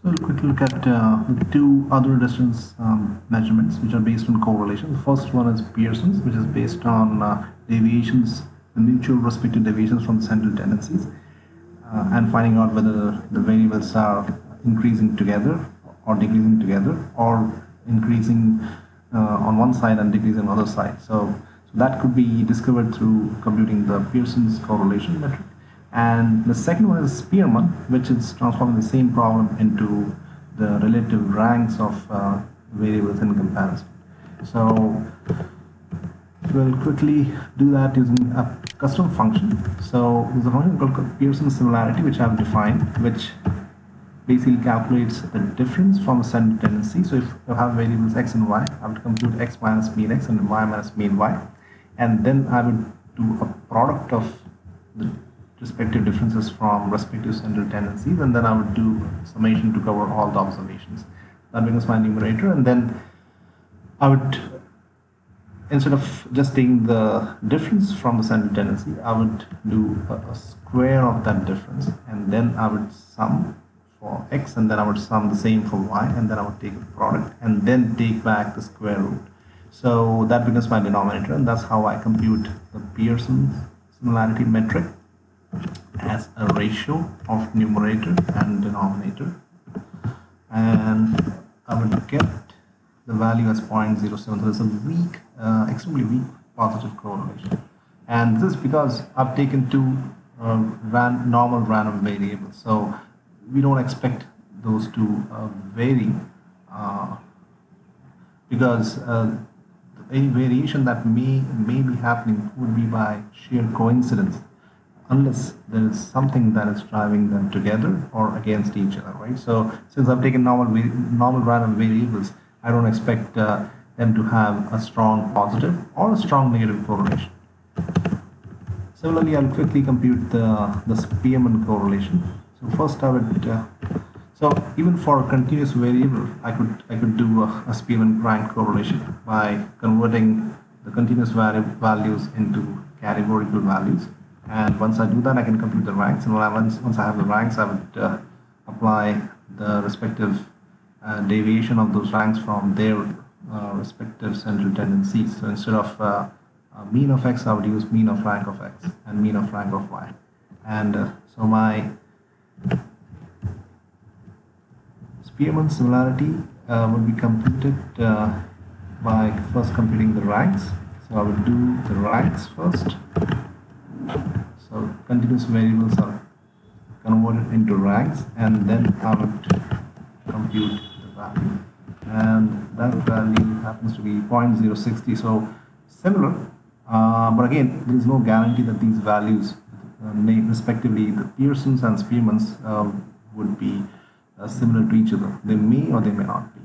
So we'll quickly look at the two other distance measurements which are based on correlation. The first one is Pearson's, which is based on deviations, the mutual respective deviations from the central tendencies, and finding out whether the variables are increasing together or decreasing together, or increasing on one side and decreasing on the other side. So that could be discovered through computing the Pearson's correlation metric. And the second one is Spearman, which is transforming the same problem into the relative ranks of variables in comparison. So we'll quickly do that using a custom function. So there's a function called Pearson's similarity, which I've defined, which basically calculates the difference from the central tendency. So if you have variables x and y, I would compute x minus mean x and y minus mean y, and then I would do a product of the respective differences from respective central tendencies, and then I would do summation to cover all the observations. That becomes my numerator, and then I would, instead of just taking the difference from the central tendency, I would do a square of that difference, and then I would sum for x, and then I would sum the same for y, and then I would take a product and then take back the square root. So that becomes my denominator, and that's how I compute the Pearson similarity metric as a ratio of numerator and denominator, and I would get the value as 0.07. So there's a weak, extremely weak positive correlation, and this is because I've taken two normal random variables, so we don't expect those to vary, because any variation that may be happening would be by sheer coincidence, unless there is something that is driving them together or against each other, right? So since I've taken normal random variables, I don't expect them to have a strong positive or a strong negative correlation. Similarly, I'll quickly compute the Spearman correlation. So first I would, so even for a continuous variable, I could do a Spearman rank correlation by converting the continuous values into categorical values. And once I do that, I can compute the ranks, and once I have the ranks, I would apply the respective deviation of those ranks from their respective central tendencies. So instead of mean of x, I would use mean of rank of x and mean of rank of y. And so my Spearman similarity will be computed by first computing the ranks. So I would do the ranks first. So continuous variables are converted into ranks, and then I would compute the value, and that value happens to be 0.060. So similar, but again, there is no guarantee that these values, respectively the Pearson's and Spearman's, would be similar to each other. They may or they may not be.